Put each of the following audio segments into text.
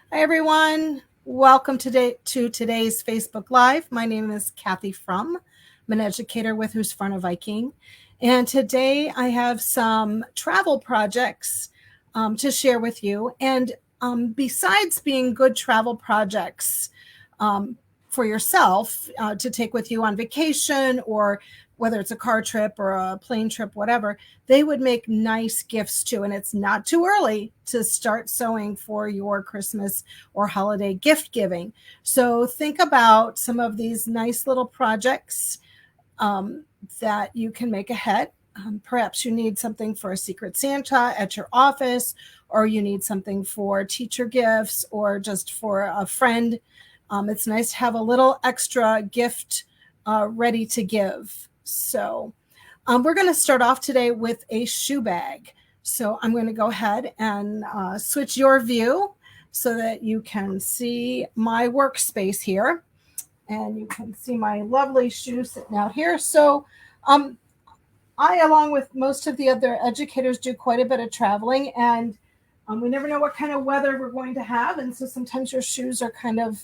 Hi, everyone. Welcome to today's Facebook Live. My name is Kathy Fromme. I'm an educator with Husqvarna Viking. And today I have some travel projects to share with you. And besides being good travel projects for yourself to take with you on vacation, or whether it's a car trip or a plane trip, whatever, they would make nice gifts too. And it's not too early to start sewing for your Christmas or holiday gift giving. So think about some of these nice little projects um, that you can make ahead. Perhaps you need something for a secret Santa at your office, or you need something for teacher gifts, or just for a friend. It's nice to have a little extra gift ready to give. So we're going to start off today with a shoe bag. So I'm going to go ahead and switch your view so that you can see my workspace here. And you can see my lovely shoes sitting out here. So um, I, along with most of the other educators, do quite a bit of traveling. And we never know what kind of weather we're going to have. And so sometimes your shoes are kind of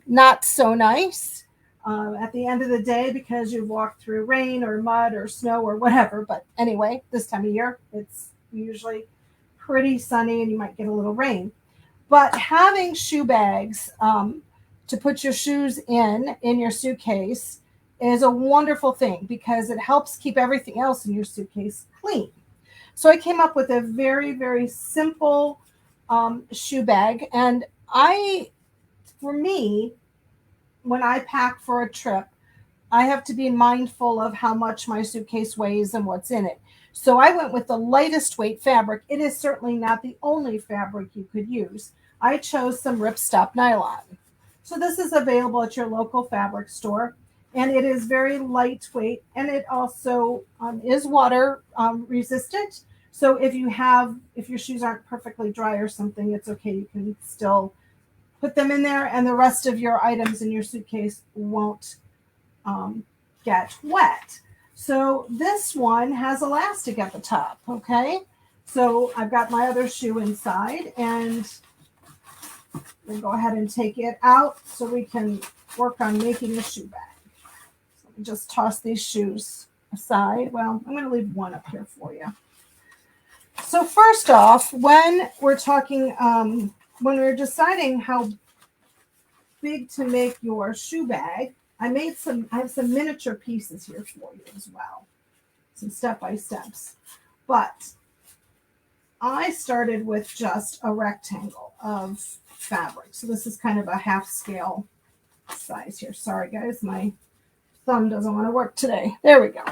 not so nice at the end of the day because you walked through rain or mud or snow or whatever. But anyway, this time of year, it's usually pretty sunny and you might get a little rain. But having shoe bags to put your shoes in your suitcase is a wonderful thing because it helps keep everything else in your suitcase clean. So I came up with a very, very simple shoe bag. And for me, when I pack for a trip, I have to be mindful of how much my suitcase weighs and what's in it. So I went with the lightest weight fabric. It is certainly not the only fabric you could use. I chose some ripstop nylon. So this is available at your local fabric store, and it is very lightweight, and it also is water resistant. So if your shoes aren't perfectly dry or something, it's okay. You can still put them in there, and the rest of your items in your suitcase won't get wet. So this one has elastic at the top, okay? So I've got my other shoe inside, and we'll go ahead and take it out so we can work on making a shoe bag. So let me just toss these shoes aside. Well, I'm going to leave one up here for you. So first off, when we're deciding how big to make your shoe bag, I have some miniature pieces here for you as well, some step-by-steps. But I started with just a rectangle of fabric. So this is kind of a half scale size here. Sorry guys, my thumb doesn't want to work today. There we go.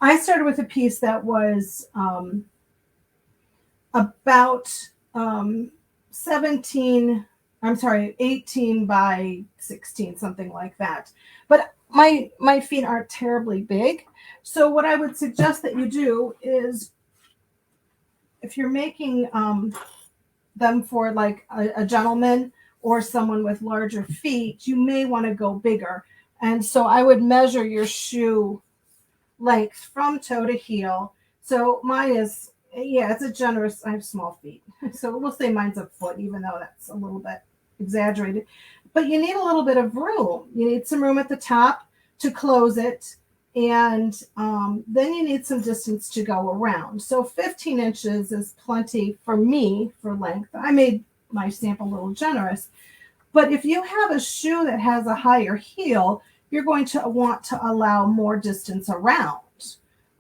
I started with a piece that was about 18 by 16, something like that. But my feet aren't terribly big. So what I would suggest that you do is, if you're making them for like a gentleman or someone with larger feet, you may want to go bigger. And so I would measure your shoe length from toe to heel. So mine is, it's a generous, I have small feet. So we'll say mine's a foot, even though that's a little bit exaggerated. But you need a little bit of room. You need some room at the top to close it. And then you need some distance to go around. So 15 inches is plenty for me for length. I made my sample a little generous. But if you have a shoe that has a higher heel, you're going to want to allow more distance around.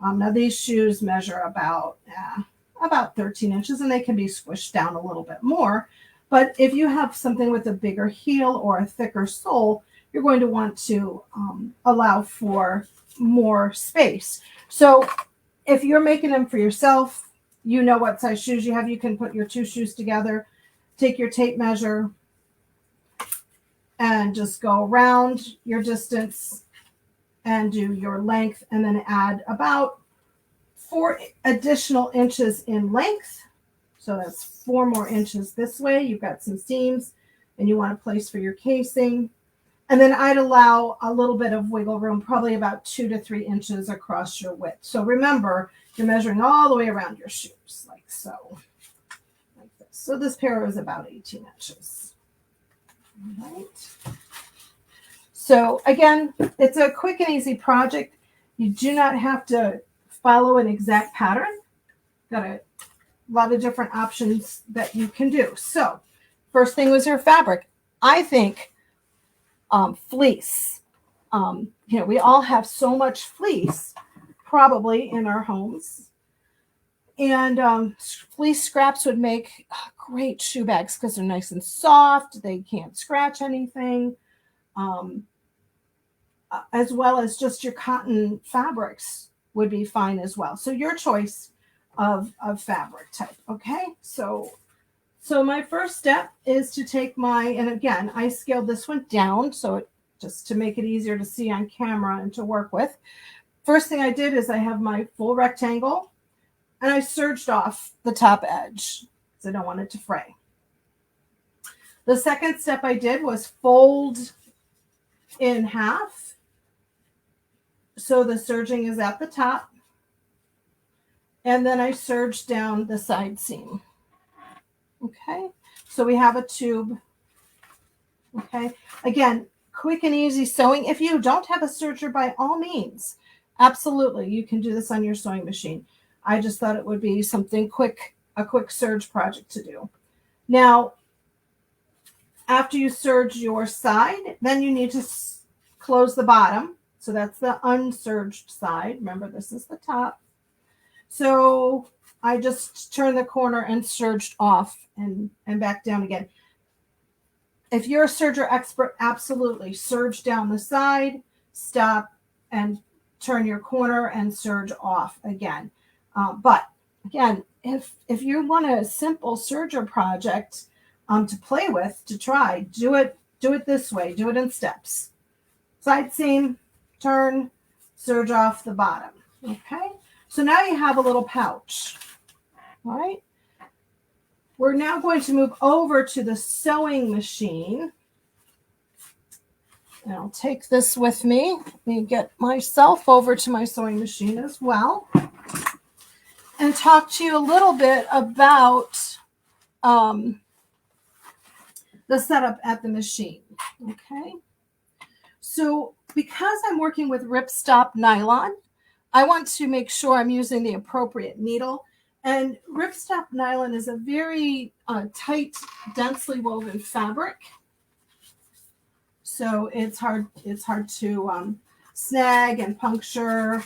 Now these shoes measure about 13 inches, and they can be squished down a little bit more. But if you have something with a bigger heel or a thicker sole, you're going to want to allow for more space. So if you're making them for yourself, you know what size shoes you have. You can put your two shoes together, take your tape measure, and just go around your distance and do your length, and then add about 4 additional inches in length. So that's 4 more inches this way. You've got some seams and you want a place for your casing. And then I'd allow a little bit of wiggle room, probably about 2 to 3 inches across your width. So remember, you're measuring all the way around your shoes, like so, like this. So this pair is about 18 inches. All right. So again, it's a quick and easy project. You do not have to follow an exact pattern. Got a lot of different options that you can do. So first thing was your fabric. I think fleece. We all have so much fleece probably in our homes. And fleece scraps would make great shoe bags because they're nice and soft. They can't scratch anything. As well as just your cotton fabrics would be fine as well. So your choice of fabric type. Okay. So my first step is to take and again, I scaled this one down. So just to make it easier to see on camera and to work with. First thing I did is I have my full rectangle and I serged off the top edge because I don't want it to fray. The second step I did was fold in half. So the serging is at the top. And then I serged down the side seam. Okay. So we have a tube. Okay. Again, quick and easy sewing. If you don't have a serger, by all means, absolutely, you can do this on your sewing machine. I just thought it would be something quick, a quick serge project to do. Now, after you serge your side, then you need to close the bottom. So that's the unserged side. Remember, this is the top. So I just turned the corner and serged off and back down again. If you're a serger expert, absolutely serge down the side, stop, and turn your corner and serge off again. But again, if you want a simple serger project to play with, to try, do it this way. Do it in steps. Side seam, turn, serge off the bottom. Okay. So now you have a little pouch. All right. We're now going to move over to the sewing machine. And I'll take this with me. Let me get myself over to my sewing machine as well. And talk to you a little bit about the setup at the machine. Okay. So because I'm working with ripstop nylon, I want to make sure I'm using the appropriate needle. And ripstop nylon is a very tight, densely woven fabric. So it's hard to snag and puncture.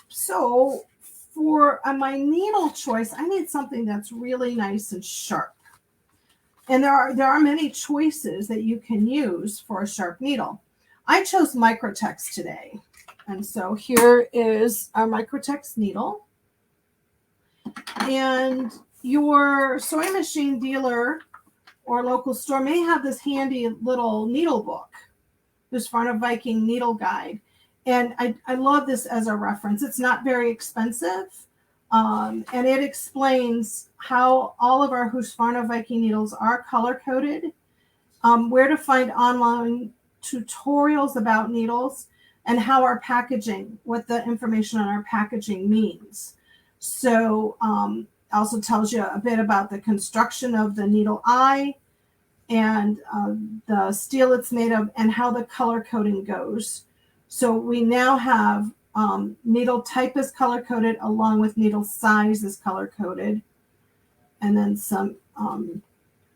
So for my needle choice, I need something that's really nice and sharp. And there are many choices that you can use for a sharp needle. I chose Microtex today. And so here is our Microtex needle. And your sewing machine dealer or local store may have this handy little needle book, this Husqvarna Viking needle guide. And I love this as a reference. It's not very expensive. And it explains how all of our Husqvarna Viking needles are color-coded, where to find online tutorials about needles, and how our packaging, what the information on our packaging means. So also tells you a bit about the construction of the needle eye and the steel it's made of and how the color coding goes. So we now have needle type is color coded along with needle size is color coded, and then some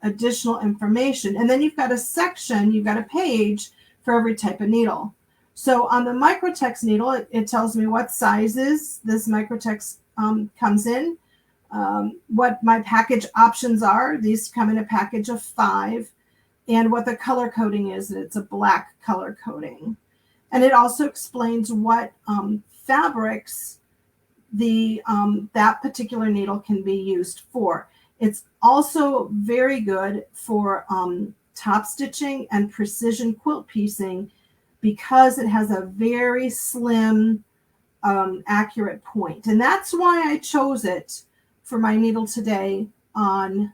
additional information. And then you've got a section, you've got a page for every type of needle. So on the Microtex needle, it tells me what sizes this Microtex comes in, what my package options are. These come in a package of 5, and what the color coding is. It's a black color coding. And it also explains what fabrics that particular needle can be used for. It's also very good for top stitching and precision quilt piecing because it has a very slim, accurate point. And that's why I chose it for my needle today to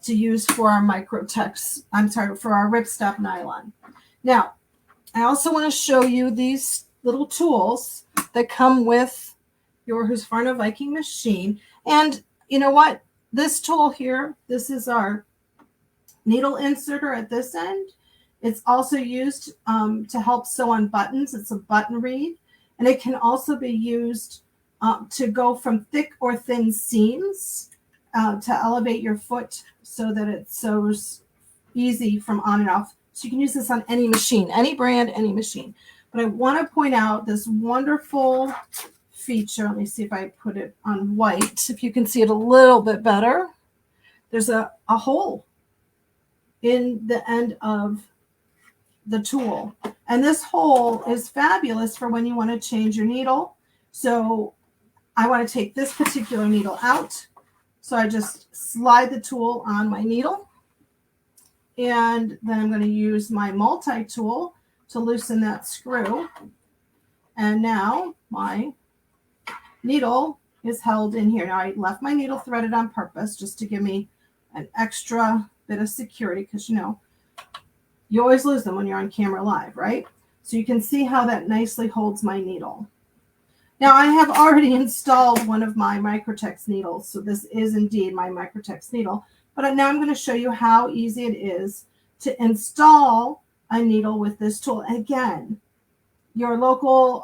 use for our Microtex, for our ripstop nylon. Now, I also want to show you these little tools that come with your Husqvarna Viking machine. And you know what? This tool here, this is our needle inserter at this end. It's also used to help sew on buttons. It's a button reed, and it can also be used to go from thick or thin seams to elevate your foot so that it sews easy from on and off. So you can use this on any machine, any brand, any machine. But I want to point out this wonderful feature. Let me see if I put it on white, if you can see it a little bit better. There's a hole in the end of the tool. And this hole is fabulous for when you want to change your needle. So I want to take this particular needle out. So I just slide the tool on my needle. And then I'm going to use my multi-tool to loosen that screw. And now my needle is held in here. Now I left my needle threaded on purpose just to give me an extra bit of security, because you always lose them when you're on camera live, right? So you can see how that nicely holds my needle. Now I have already installed one of my Microtex needles, so this is indeed my Microtex needle. But now I'm going to show you how easy it is to install a needle with this tool. And again, your local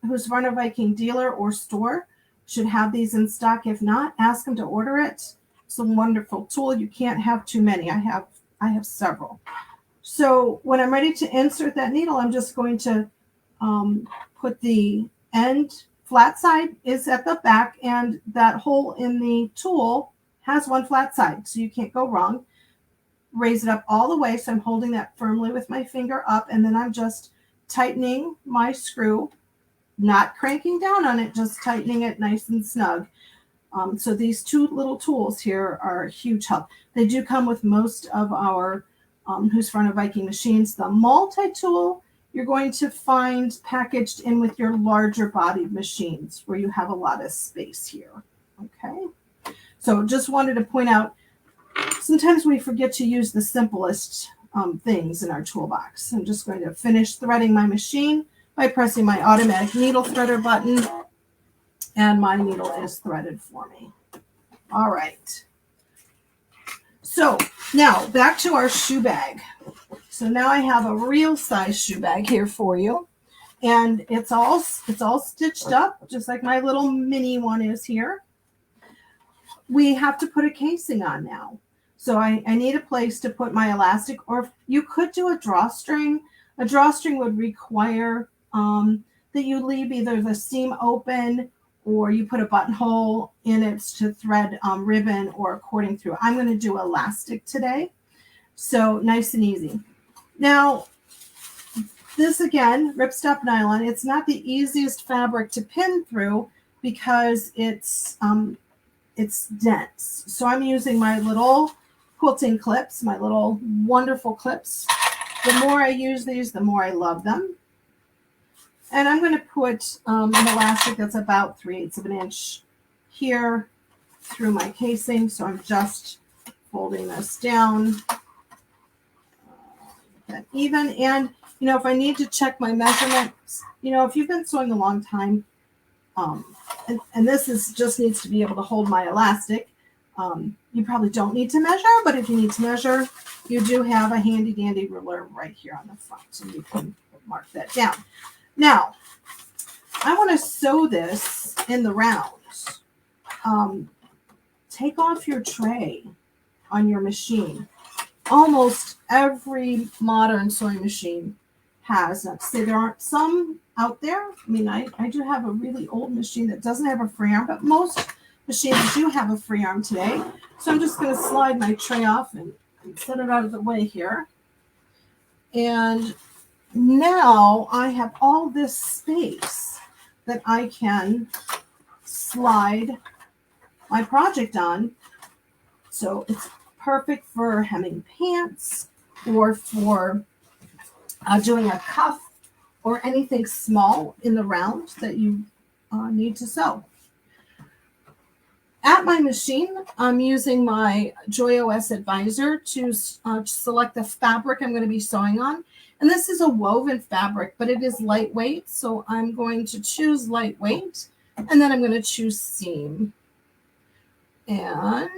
Husqvarna Viking dealer or store should have these in stock. If not, ask them to order it. It's a wonderful tool. You can't have too many. I have several. So when I'm ready to insert that needle, I'm just going to put the end flat side is at the back, and that hole in the tool has one flat side, so you can't go wrong. Raise it up all the way, so I'm holding that firmly with my finger up, and then I'm just tightening my screw, not cranking down on it, just tightening it nice and snug. So these two little tools here are a huge help. They do come with most of our Husqvarna Viking machines. The multi-tool you're going to find packaged in with your larger bodied machines where you have a lot of space here. Okay, so just wanted to point out, sometimes we forget to use the simplest things in our toolbox. I'm just going to finish threading my machine by pressing my automatic needle threader button, and my needle is threaded for me. All right. So now back to our shoe bag. So now I have a real size shoe bag here for you, and it's all stitched up just like my little mini one is here. We have to put a casing on now. So I need a place to put my elastic, or you could do a drawstring. A drawstring would require that you leave either the seam open, or you put a buttonhole in it to thread ribbon or cording through. I'm going to do elastic today, so nice and easy. Now, this again, ripstop nylon. It's not the easiest fabric to pin through because it's dense. So I'm using my little quilting clips, my little wonderful clips. The more I use these, the more I love them. And I'm going to put an elastic that's about 3/8 of an inch here through my casing. So I'm just folding this down, that even. And, if I need to check my measurements, if you've been sewing a long time, and this just needs to be able to hold my elastic, you probably don't need to measure, but if you need to measure, you do have a handy dandy ruler right here on the front, so you can mark that down. Now, I want to sew this in the rounds. Take off your tray on your machine. Almost every modern sewing machine has. Say there aren't some out there. I mean, I do have a really old machine that doesn't have a free arm, but most machines do have a free arm today. So I'm just going to slide my tray off and set it out of the way here. And now I have all this space that I can slide my project on. So it's perfect for hemming pants, or for doing a cuff, or anything small in the round that you need to sew. At my machine, I'm using my JoyOS Advisor to select the fabric I'm going to be sewing on. And this is a woven fabric, but it is lightweight. So I'm going to choose lightweight, and then I'm going to choose seam. And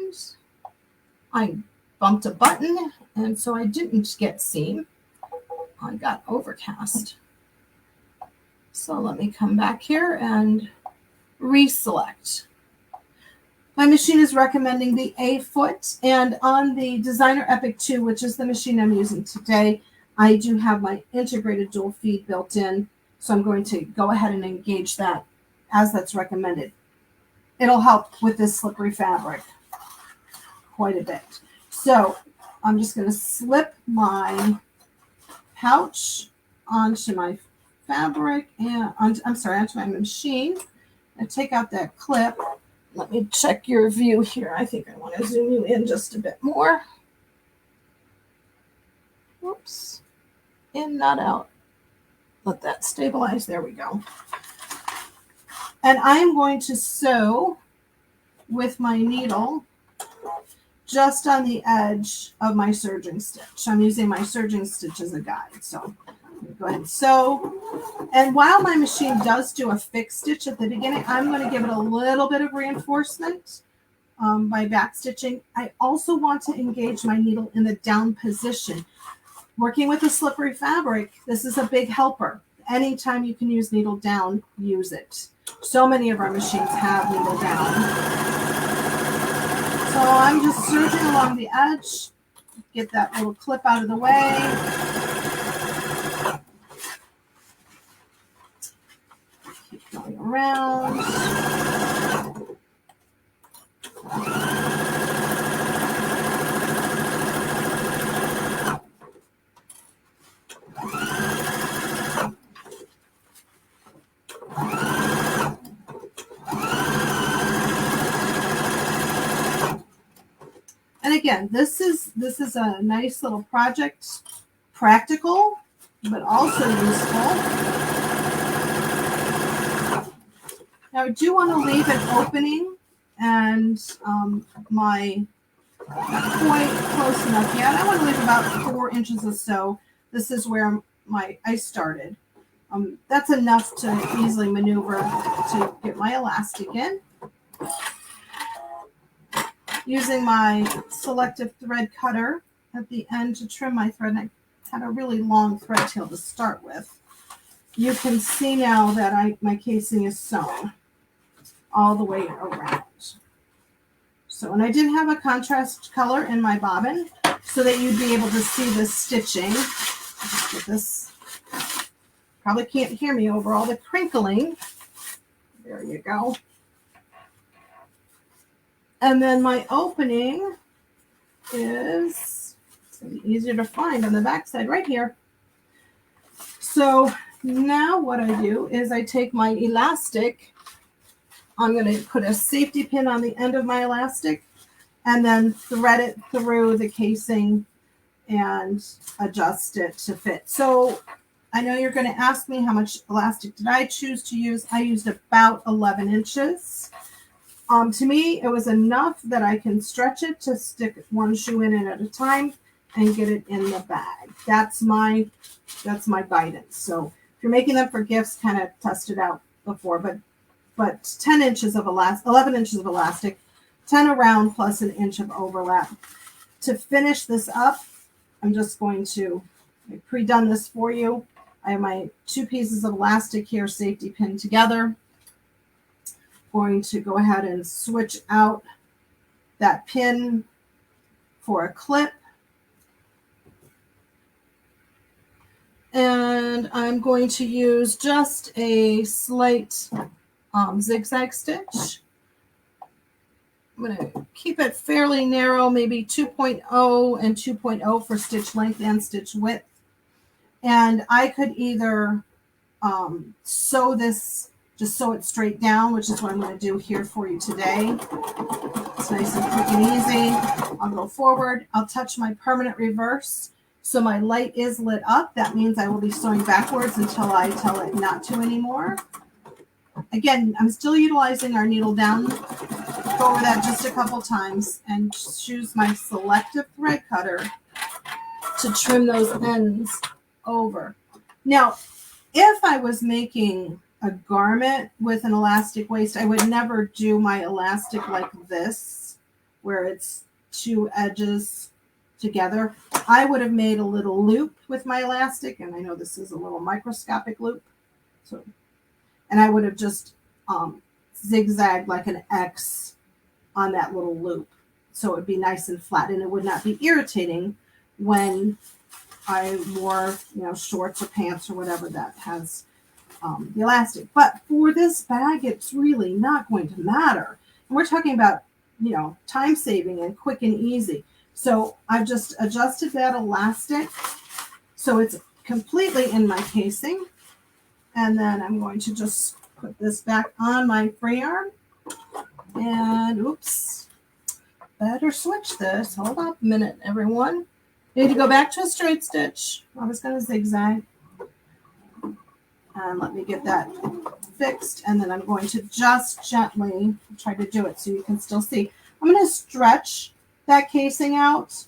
I bumped a button, and so I didn't get seam. I got overcast. So let me come back here and reselect. My machine is recommending the A foot, and on the Designer Epic 2, which is the machine I'm using today, I do have my integrated dual feed built in, so I'm going to go ahead and engage that as that's recommended. It'll help with this slippery fabric quite a bit. So I'm just going to slip my pouch onto my fabric and onto my machine and take out that clip. Let me check your view here. I think I want to zoom you in just a bit more. Whoops. In, not out. Let that stabilize. There we go. And I'm going to sew with my needle just on the edge of my serging stitch. I'm using my serging stitch as a guide. So go ahead and sew. And while my machine does do a fixed stitch at the beginning, I'm going to give it a little bit of reinforcement by back stitching. I also want to engage my needle in the down position. Working with a slippery fabric, this is a big helper. Anytime you can use needle down, use it. So many of our machines have needle down. So I'm just serging along the edge, get that little clip out of the way. Keep going around. And again, this is a nice little project, practical, but also useful. Now I do want to leave an opening, and not quite close enough yet. I want to leave about 4 inches or so. This is where I started. That's enough to easily maneuver to get my elastic in. Using my selective thread cutter at the end to trim my thread. And I had a really long thread tail to start with. You can see now that my casing is sewn all the way around. So, and I did have a contrast color in my bobbin so that you'd be able to see the stitching. Just get this. Probably can't hear me over all the crinkling. There you go. And then my opening is easier to find on the back side right here. So now what I do is I take my elastic. I'm going to put a safety pin on the end of my elastic and then thread it through the casing and adjust it to fit. So I know you're going to ask me how much elastic did I choose to use. I used about 11 inches. To me, it was enough that I can stretch it to stick one shoe in it at a time and get it in the bag. That's my guidance. So if you're making them for gifts, kind of test it out before. But 10 inches of elastic, 11 inches of elastic, 10 around plus an inch of overlap. To finish this up, I'm just going to pre-done this for you. I have my 2 pieces of elastic here, safety pinned together. Going to go ahead and switch out that pin for a clip. And I'm going to use just a slight zigzag stitch. I'm going to keep it fairly narrow, maybe 2.0 and 2.0 for stitch length and stitch width. And I could either sew this, just sew it straight down, which is what I'm going to do here for you today. It's nice and quick and easy. I'll go forward. I'll touch my permanent reverse. So my light is lit up. That means I will be sewing backwards until I tell it not to anymore. Again, I'm still utilizing our needle down. Go over that just a couple times and choose my selective thread cutter to trim those ends over. Now, if I was making a garment with an elastic waist, I would never do my elastic like this. where it's two edges together. I would have made a little loop with my elastic, and I know this is a little microscopic loop. So, and I would have just zigzagged like an X on that little loop. So it would be nice and flat, and it would not be irritating when I wore, shorts or pants or whatever that has the elastic. But for this bag, it's really not going to matter. And we're talking about, time saving and quick and easy. So I've just adjusted that elastic so it's completely in my casing. And then I'm going to just put this back on my free arm. And oops, better switch this. Hold up a minute, everyone. Need to go back to a straight stitch. I was going to zigzag. And let me get that fixed. And then I'm going to just gently try to do it so you can still see. I'm going to stretch that casing out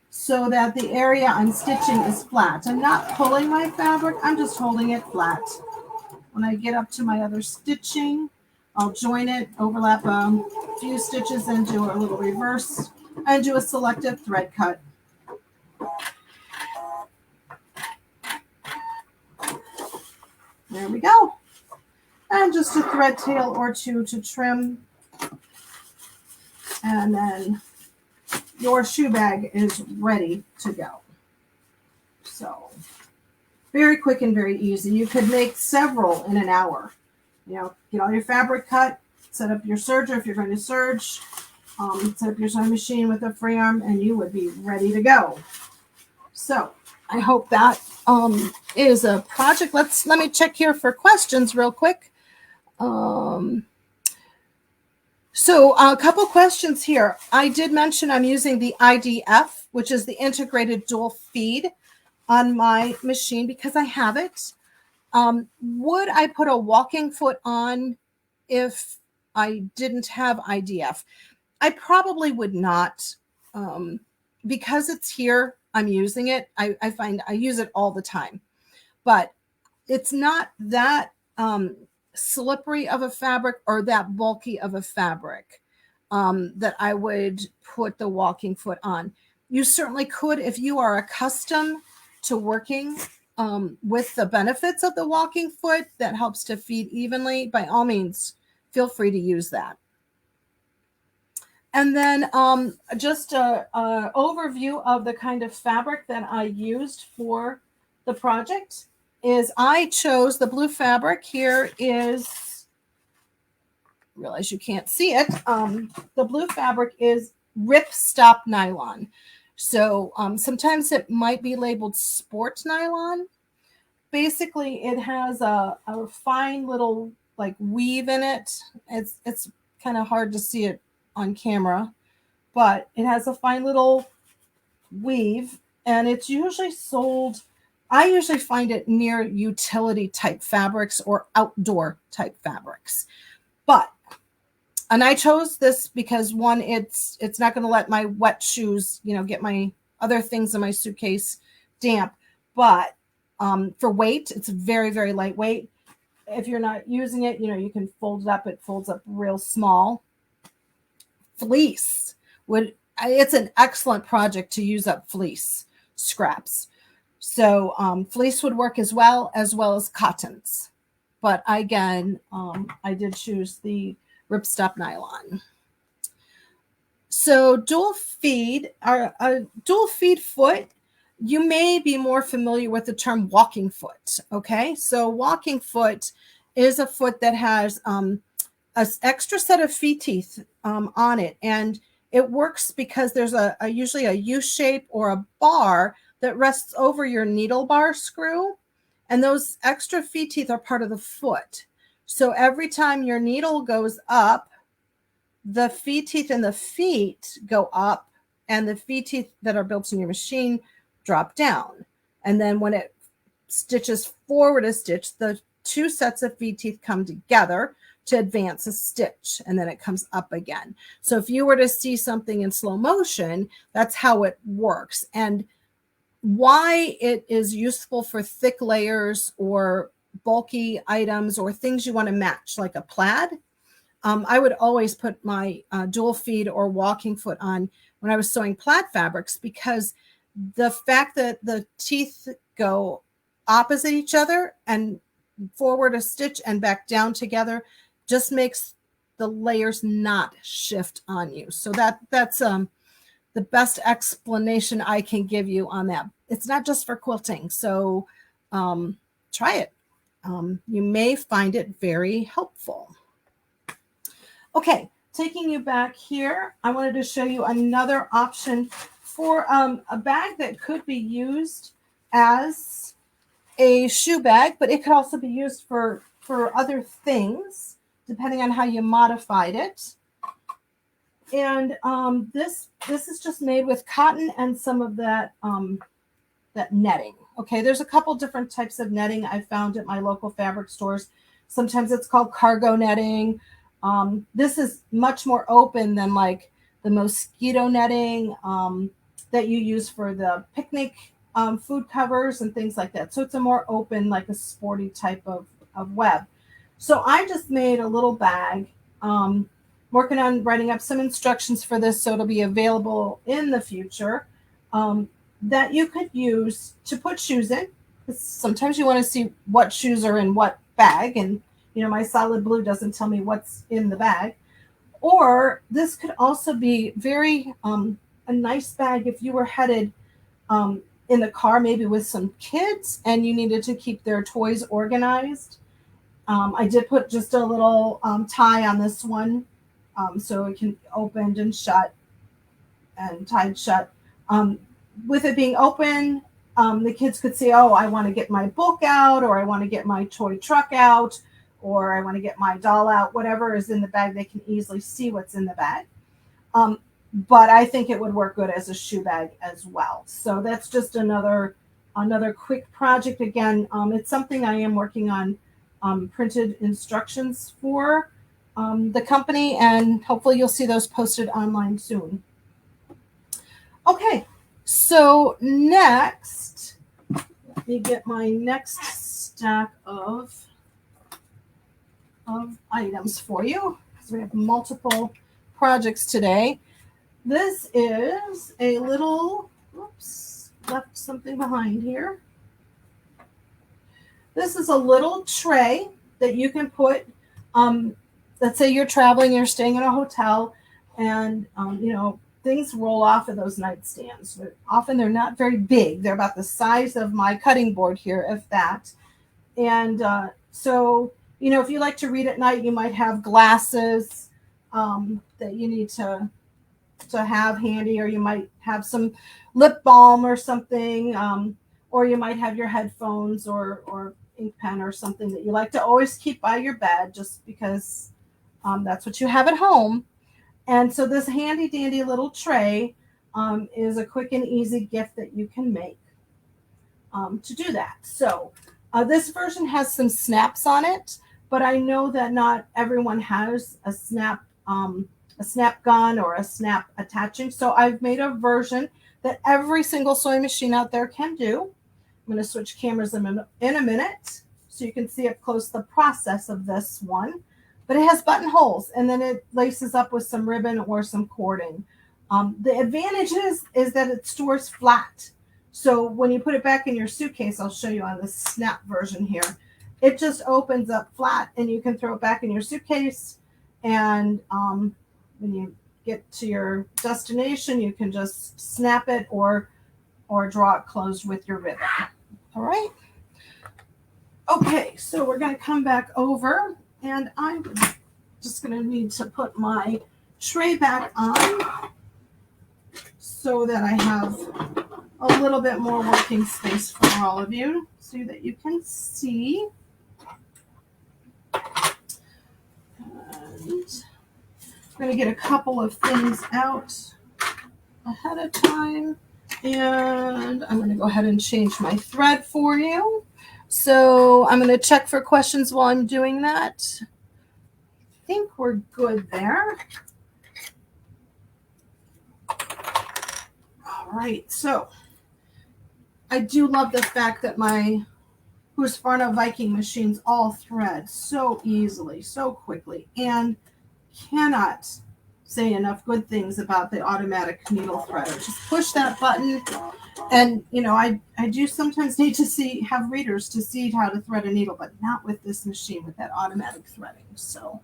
so that the area I'm stitching is flat. I'm not pulling my fabric. I'm just holding it flat. When I get up to my other stitching, I'll join it, overlap a few stitches, and do a little reverse and do a selective thread cut. There we go. And just a thread tail or two to trim. And then your shoe bag is ready to go. So very quick and very easy. You could make several in an hour. Get all your fabric cut, set up your serger if you're going to serge, set up your sewing machine with a free arm, and you would be ready to go. So I hope that is a project. Let me check here for questions real quick. So a couple questions here. I did mention I'm using the IDF, which is the integrated dual feed on my machine because I have it. Would I put a walking foot on if I didn't have IDF? I probably would not. Because it's here, I'm using it. I find I use it all the time. But it's not that slippery of a fabric or that bulky of a fabric that I would put the walking foot on. You certainly could if you are accustomed to working with the benefits of the walking foot that helps to feed evenly. By all means, feel free to use that. And then just an overview of the kind of fabric that I used for the project is I chose the blue fabric. Here is, realize you can't see it. The blue fabric is ripstop nylon. So sometimes it might be labeled sport nylon. Basically, it has a fine little like weave in it. It's kind of hard to see it on camera, but it has a fine little weave, and it's usually sold. I usually find it near utility type fabrics or outdoor type fabrics. And I chose this because one, it's not going to let my wet shoes, get my other things in my suitcase damp. But for weight, it's very, very lightweight. If you're not using it, you can fold it up. It folds up real small. Fleece it's an excellent project to use up fleece scraps. So fleece would work as well as cottons. But again, I did choose the ripstop nylon. So dual feed, a dual feed foot, you may be more familiar with the term walking foot. Okay, so walking foot is a foot that has an extra set of feet teeth on it, and it works because there's usually a U shape or a bar that rests over your needle bar screw, and those extra feet teeth are part of the foot. So every time your needle goes up, the feet teeth in the feet go up, and the feet teeth that are built in your machine drop down. And then when it stitches forward a stitch, the two sets of feet teeth come together to advance a stitch, and then it comes up again. So if you were to see something in slow motion, that's how it works. And why it is useful for thick layers or bulky items or things you want to match, like a plaid. I would always put my dual feed or walking foot on when I was sewing plaid fabrics, because the fact that the teeth go opposite each other and forward a stitch and back down together just makes the layers not shift on you. So that's the best explanation I can give you on that. It's not just for quilting, so try it. You may find it very helpful. Okay, taking you back here, I wanted to show you another option for a bag that could be used as a shoe bag, but it could also be used for other things, depending on how you modified it. And this is just made with cotton and some of that that netting. Okay, there's a couple different types of netting I found at my local fabric stores. Sometimes it's called cargo netting. This is much more open than like the mosquito netting that you use for the picnic food covers and things like that. So it's a more open, like a sporty type of web. So I just made a little bag. Working on writing up some instructions for this so it'll be available in the future, that you could use to put shoes in. Sometimes you want to see what shoes are in what bag, and my solid blue doesn't tell me what's in the bag. Or this could also be very a nice bag if you were headed in the car, maybe with some kids, and you needed to keep their toys organized. I did put just a little tie on this one, so it can be opened and shut and tied shut. With it being open, the kids could say, oh, I want to get my book out, or I want to get my toy truck out, or I want to get my doll out. Whatever is in the bag, they can easily see what's in the bag. But I think it would work good as a shoe bag as well. So that's just another quick project. Again, it's something I am working on printed instructions for the company, and hopefully you'll see those posted online soon. Okay, so next, let me get my next stack of items for you, because we have multiple projects today. This is a little, oops, left something behind here. This is a little tray that you can put, let's say you're traveling, you're staying in a hotel, and, things roll off of those nightstands. Often they're not very big. They're about the size of my cutting board here, if that. And so, if you like to read at night, you might have glasses that you need to have handy, or you might have some lip balm or something, or you might have your headphones or ink pen or something that you like to always keep by your bed, just because that's what you have at home. And so this handy dandy little tray is a quick and easy gift that you can make to do that. So this version has some snaps on it, but I know that not everyone has a snap gun or a snap attaching. So I've made a version that every single sewing machine out there can do. I'm going to switch cameras in a minute so you can see up close the process of this one. But it has buttonholes, and then it laces up with some ribbon or some cording. The advantage is that it stores flat. So when you put it back in your suitcase, I'll show you on the snap version here, it just opens up flat, and you can throw it back in your suitcase. And when you get to your destination, you can just snap it or draw it closed with your ribbon. All right. Okay, so we're going to come back over. And I'm just going to need to put my tray back on so that I have a little bit more working space for all of you so that you can see. And I'm going to get a couple of things out ahead of time. And I'm going to go ahead and change my thread for you. So I'm going to check for questions while I'm doing that. I think we're good there. All right, so I do love the fact that my Husqvarna Viking machines all thread so easily, so quickly. And cannot say enough good things about the automatic needle threader. Just push that button, and I do sometimes need to have readers to see how to thread a needle, but not with this machine with that automatic threading. So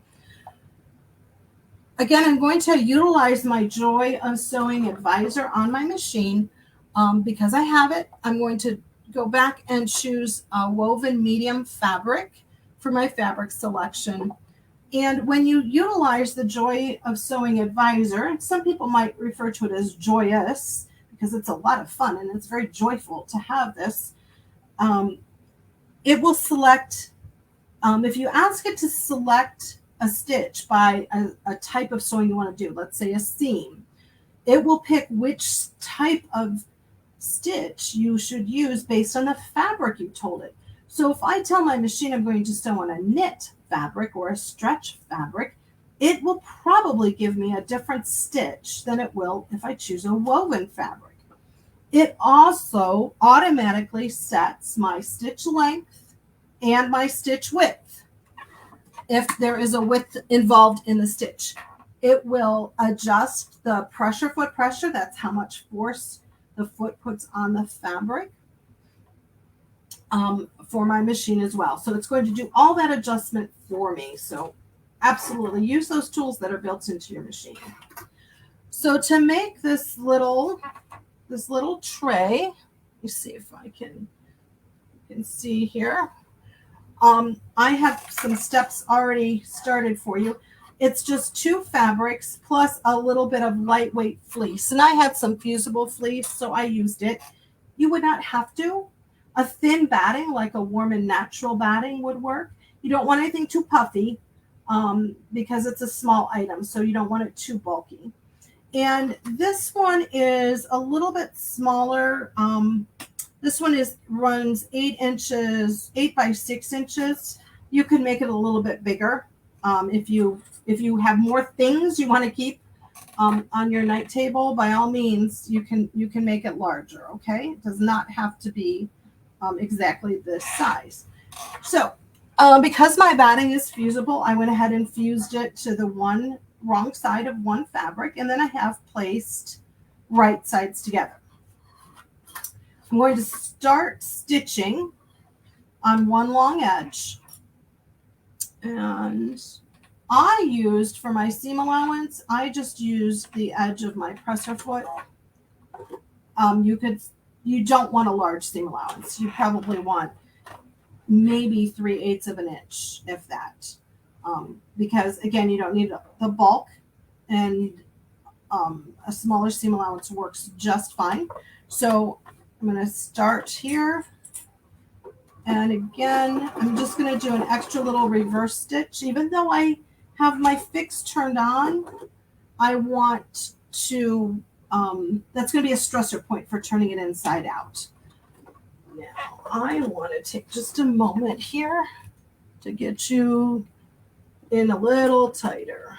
again, I'm going to utilize my Joy of Sewing Advisor on my machine. Because I have it, I'm going to go back and choose a woven medium fabric for my fabric selection. And when you utilize the Joy of Sewing Advisor, some people might refer to it as joyous because it's a lot of fun and it's very joyful to have this. It will select, if you ask it to select a stitch by a type of sewing you want to do, let's say a seam, it will pick which type of stitch you should use based on the fabric you told it. So if I tell my machine I'm going to sew on a knit fabric or a stretch fabric, it will probably give me a different stitch than it will if I choose a woven fabric. It also automatically sets my stitch length and my stitch width if there is a width involved in the stitch. It will adjust the foot pressure, that's how much force the foot puts on the fabric, for my machine as well. So it's going to do all that adjustment for me. So absolutely use those tools that are built into your machine. So to make this little tray, let me see if I can see here. I have some steps already started for you. It's just 2 fabrics plus a little bit of lightweight fleece. And I had some fusible fleece, so I used it. You would not have to. A thin batting, like a warm and natural batting, would work. You don't want anything too puffy because it's a small item, so you don't want it too bulky. And this one is a little bit smaller. This one runs 8 by 6 inches. You can make it a little bit bigger if you have more things you want to keep on your night table. By all means, you can make it larger. Okay, it does not have to be exactly this size. So because my batting is fusible, I went ahead and fused it to the wrong side of one fabric, and then I have placed right sides together. I'm going to start stitching on one long edge, and I used, for my seam allowance, I just used the edge of my presser foot. You don't want a large seam allowance. You probably want maybe 3/8 of an inch, if that. Because again, you don't need the bulk, and a smaller seam allowance works just fine. So I'm going to start here. And again, I'm just going to do an extra little reverse stitch. Even though I have my fix turned on, I want to, that's going to be a stressor point for turning it inside out. Now, I want to take just a moment here to get you in a little tighter.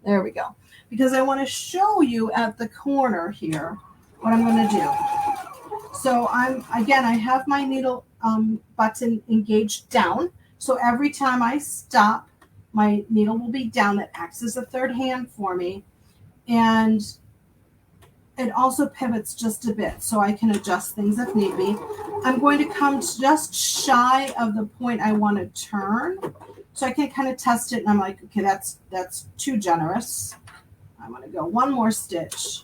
There we go. Because I want to show you at the corner here what I'm going to do. So I have my needle button engaged down. So every time I stop, my needle will be down. That acts as a third hand for me. And it also pivots just a bit so I can adjust things if need be. I'm going to come just shy of the point I want to turn. So I can kind of test it, and I'm like, okay, that's too generous. I'm going to go one more stitch.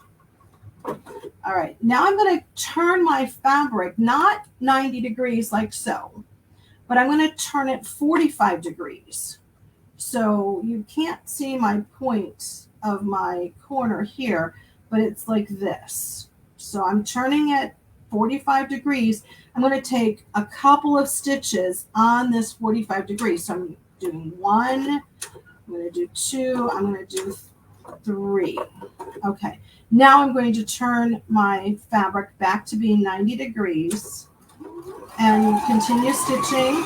All right, now I'm going to turn my fabric, not 90 degrees like so, but I'm going to turn it 45 degrees. So you can't see my point of my corner here, but it's like this. So I'm turning it 45 degrees. I'm going to take a couple of stitches on this 45 degrees. So I'm doing 1, I'm going to do 2, I'm going to do 3. Okay, now I'm going to turn my fabric back to being 90 degrees and continue stitching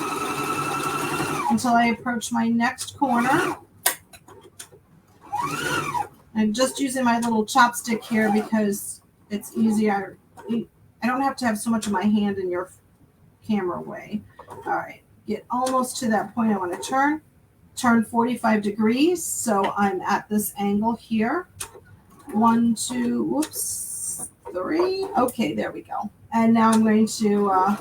until I approach my next corner. I'm just using my little chopstick here because it's easier. I don't have to have so much of my hand in your camera way. All right, get almost to that point I want to turn. turn 45 degrees. So I'm at this angle here. 1, 2, whoops, 3. Okay, there we go. And now I'm going to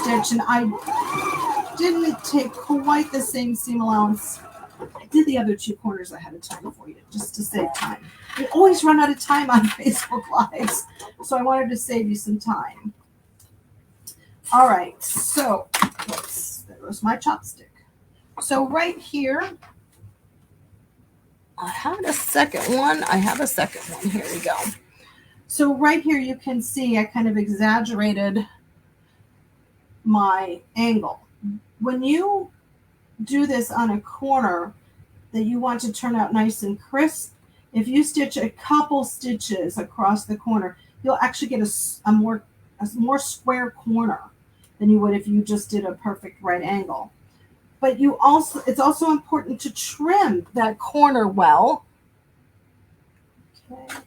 stitch, and I didn't take quite the same seam allowance. I did the other 2 corners ahead of time for you, just to save time. We always run out of time on Facebook Lives, so I wanted to save you some time. All right, so, whoops, there goes my chopstick. So right here, I have a second one. Here we go. So right here you can see I kind of exaggerated my angle. When you do this on a corner that you want to turn out nice and crisp, if you stitch a couple stitches across the corner, you'll actually get a more square corner than you would if you just did a perfect right angle. But it's also important to trim that corner well. Okay,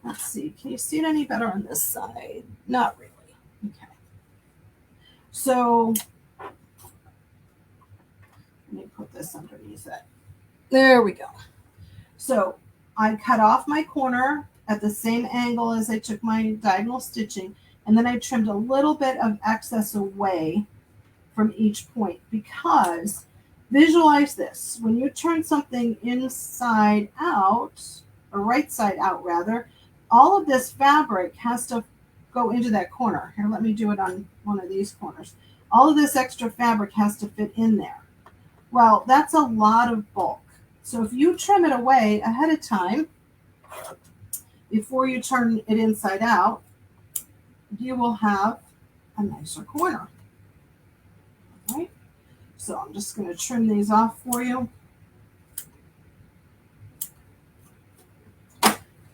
let's see. Can you see it any better on this side? Not really. Okay. So let me put this underneath it. There we go. So I cut off my corner at the same angle as I took my diagonal stitching, and then I trimmed a little bit of excess away from each point, because visualize this. When you turn something inside out, or right side out rather, all of this fabric has to go into that corner. Here, let me do it on one of these corners. All of this extra fabric has to fit in there. Well, that's a lot of bulk. So if you trim it away ahead of time, before you turn it inside out, you will have a nicer corner. All right? So I'm just going to trim these off for you.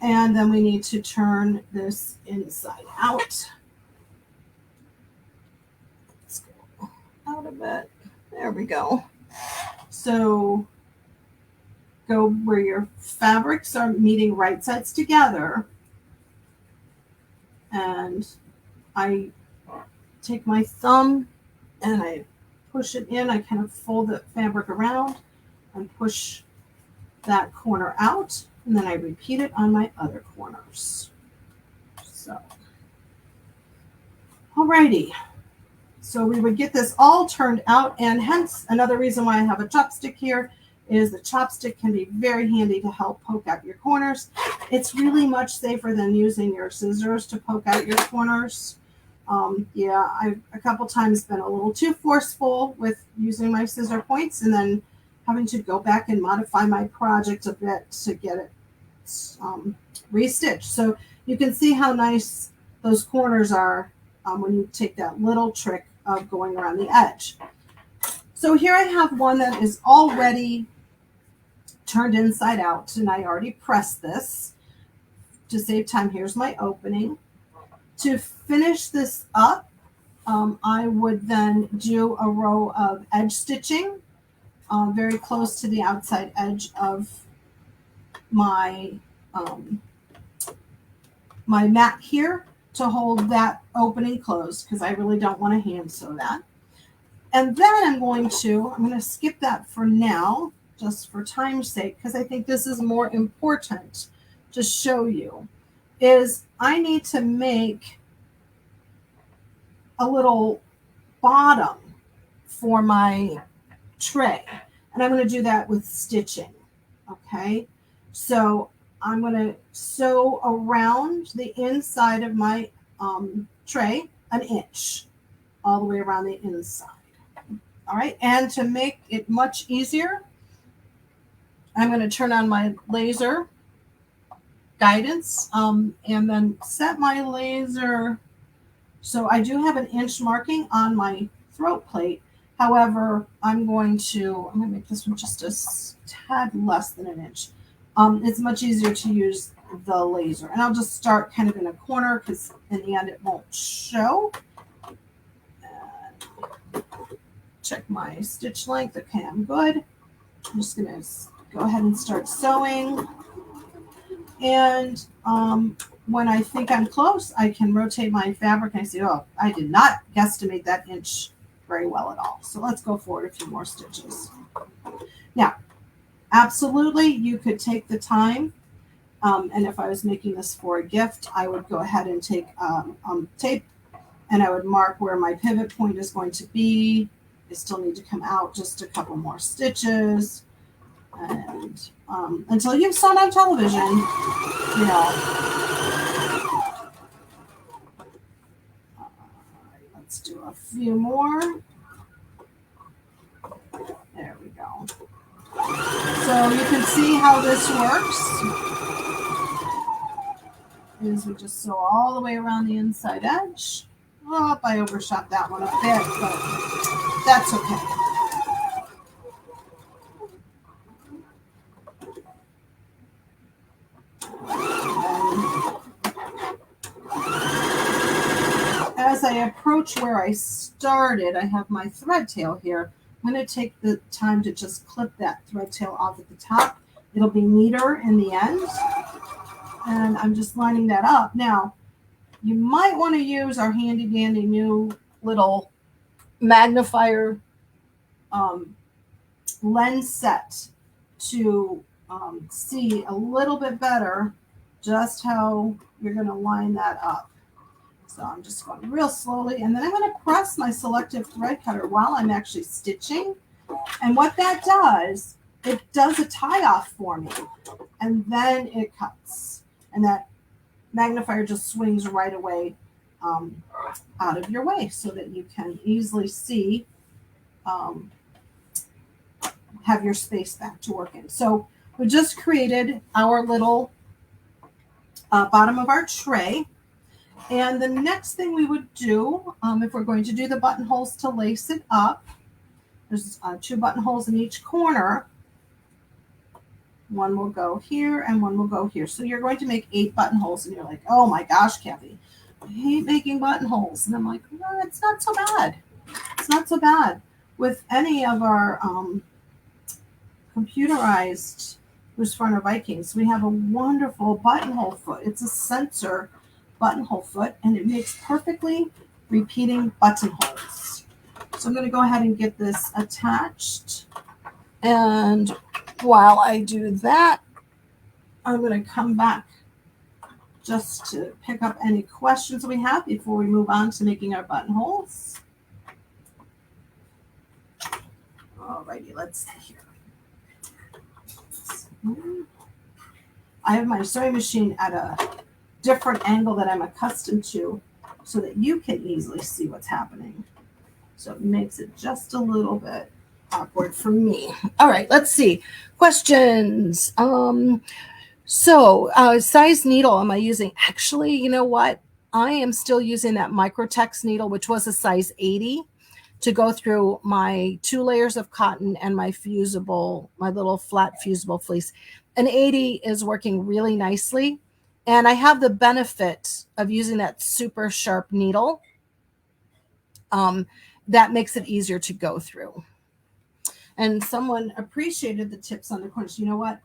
And then we need to turn this inside out. Let's go out a bit. There we go. So go where your fabrics are meeting right sides together. And I take my thumb and I push it in. I kind of fold the fabric around and push that corner out. And then I repeat it on my other corners. So, alrighty. So we would get this all turned out, and hence another reason why I have a chopstick here is the chopstick can be very handy to help poke out your corners. It's really much safer than using your scissors to poke out your corners. Yeah, I've a couple times been a little too forceful with using my scissor points, and then having to go back and modify my project a bit to get it restitched. So you can see how nice those corners are when you take that little trick of going around the edge. So here I have one that is already turned inside out, and I already pressed this. To save time, here's my opening. To finish this up, I would then do a row of edge stitching very close to the outside edge of my my mat here to hold that opening closed, because I really don't want to hand sew that. And then I'm going to skip that for now, just for time's sake, because I think this is more important to show you, is I need to make a little bottom for my tray. And I'm going to do that with stitching. Okay, so I'm going to sew around the inside of my tray 1 inch, all the way around the inside. All right, and to make it much easier, I'm going to turn on my laser guidance and then set my laser. So I do have 1 inch marking on my throat plate. However, I'm going to make this one just a tad less than 1 inch. It's much easier to use the laser. And I'll just start kind of in a corner, because in the end it won't show. And check my stitch length. Okay, I'm good. I'm just going to go ahead and start sewing. And when I think I'm close, I can rotate my fabric and I say, oh, I did not guesstimate that inch very well at all. So let's go forward a few more stitches. Now, absolutely, you could take the time. And if I was making this for a gift, I would go ahead and take tape, and I would mark where my pivot point is going to be. I still need to come out just a couple more stitches. And until you've sewn on television, you know. Let's do a few more. There we go. So you can see how this works. Is we just sew all the way around the inside edge. Oh, I overshot that one a bit, but that's okay. As I approach where I started, I have my thread tail here. I'm going to take the time to just clip that thread tail off at the top. It'll be neater in the end. And I'm just lining that up. Now, you might want to use our handy dandy new little magnifier lens set to see a little bit better just how you're going to line that up. So I'm just going real slowly, and then I'm going to press my selective thread cutter while I'm actually stitching. And what that does, it does a tie off for me, and then it cuts. And that magnifier just swings right away out of your way so that you can easily see, have your space back to work in. So we just created our little bottom of our tray. And the next thing we would do, if we're going to do the buttonholes to lace it up, there's 2 buttonholes in each corner. One will go here and one will go here. So you're going to make 8 buttonholes, and you're like, oh my gosh, Kathy, I hate making buttonholes. And I'm like, no, it's not so bad. It's not so bad. With any of our computerized Husqvarna Vikings, we have a wonderful buttonhole foot. It's a sensor buttonhole foot, and it makes perfectly repeating buttonholes. So I'm going to go ahead and get this attached. And while I do that, I'm going to come back just to pick up any questions we have before we move on to making our buttonholes. Alrighty, let's see here. I have my sewing machine at a different angle that I'm accustomed to so that you can easily see what's happening. So it makes it just a little bit awkward for me. All right, let's see. Questions. Size needle am I using? Actually, you know what? I am still using that Microtex needle, which was a size 80, to go through my 2 layers of cotton and my little flat fusible fleece. An 80 is working really nicely. And I have the benefit of using that super sharp needle. That makes it easier to go through. And someone appreciated the tips on the corners. You know what?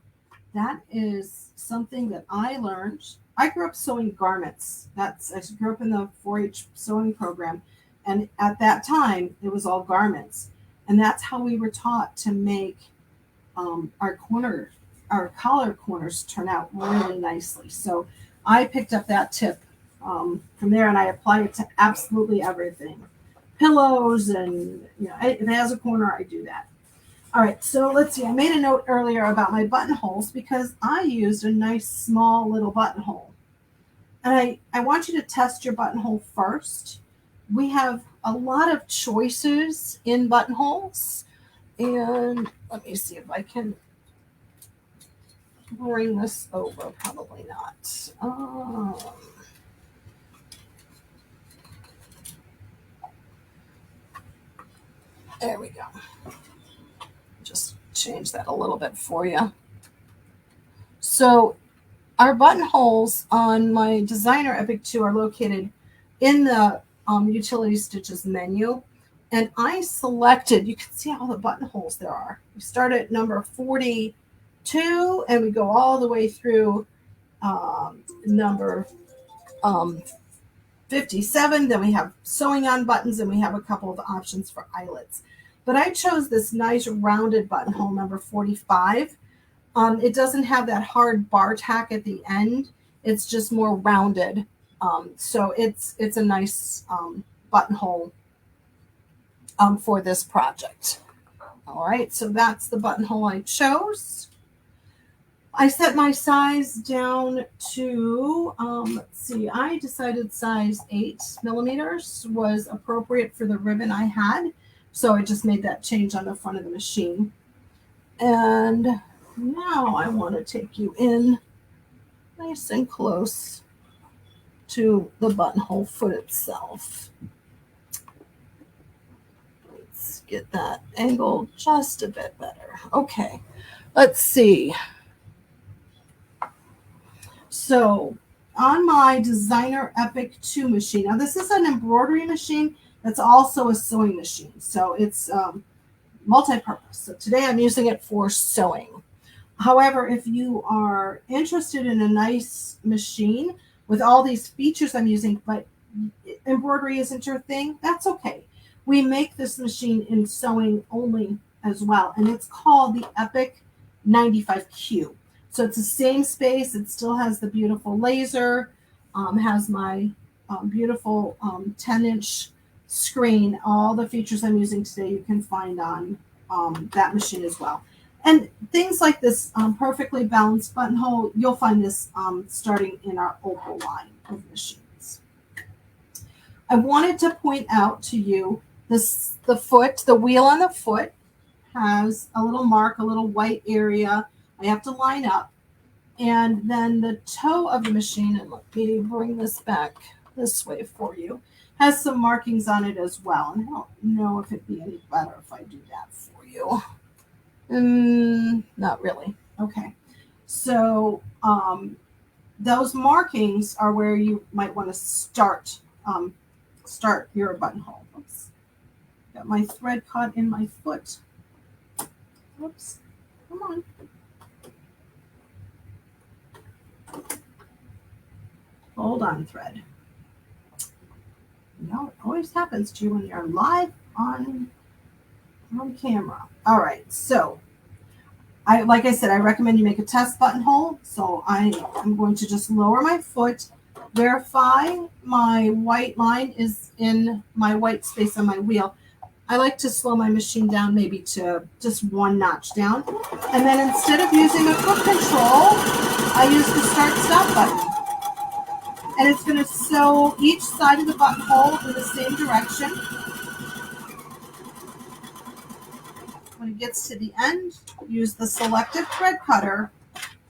That is something that I learned. I grew up sewing garments. I grew up in the 4-H sewing program. And at that time, it was all garments. And that's how we were taught to make our collar corners turn out really nicely. So I picked up that tip from there, and I apply it to absolutely everything. Pillows, and if it has a corner, I do that. All right, so let's see. I made a note earlier about my buttonholes because I used a nice small little buttonhole. And I want you to test your buttonhole first. We have a lot of choices in buttonholes. And let me see if I can bring this over. Probably not. There we go. Just change that a little bit for you. So our buttonholes on my Designer Epic 2 are located in the Utility Stitches menu. And I selected, you can see all the buttonholes there are. We start at number 42 and we go all the way through number 57. Then we have sewing on buttons, and we have a couple of options for eyelets. But I chose this nice rounded buttonhole, number 45. It doesn't have that hard bar tack at the end. It's just more rounded. So it's a nice buttonhole for this project. All right, so that's the buttonhole I chose. I set my size down to, let's see, I decided size 8mm was appropriate for the ribbon I had. So I just made that change on the front of the machine. And now I want to take you in nice and close to the buttonhole foot itself. Let's get that angle just a bit better. Okay, let's see. So on my Designer Epic 2 machine, now this is an embroidery machine that's also a sewing machine. So it's multi-purpose. So today I'm using it for sewing. However, if you are interested in a nice machine with all these features I'm using, but embroidery isn't your thing, that's okay. We make this machine in sewing only as well, and it's called the Epic 95Q. So it's the same space. It still has the beautiful laser, has my beautiful 10-inch screen. All the features I'm using today you can find on that machine as well. And things like this perfectly balanced buttonhole, you'll find this starting in our Opal line of machines. I wanted to point out to you the wheel on the foot has a little mark, a little white area I have to line up. And then the toe of the machine, and let me bring this back this way for you, has some markings on it as well. And I don't know if it'd be any better if I do that for you. Not really. Okay. So those markings are where you might want to start your buttonhole. Oops. Got my thread caught in my foot. Whoops. Come on. Hold on, thread. You know, it always happens to you when you're live on camera. All right, so like I said, I recommend you make a test buttonhole. So I'm going to just lower my foot, verify my white line is in my white space on my wheel. I like to slow my machine down maybe to just one notch down. And then instead of using a foot control, I use the start-stop button. And it's going to sew each side of the buttonhole in the same direction. When it gets to the end, use the selective thread cutter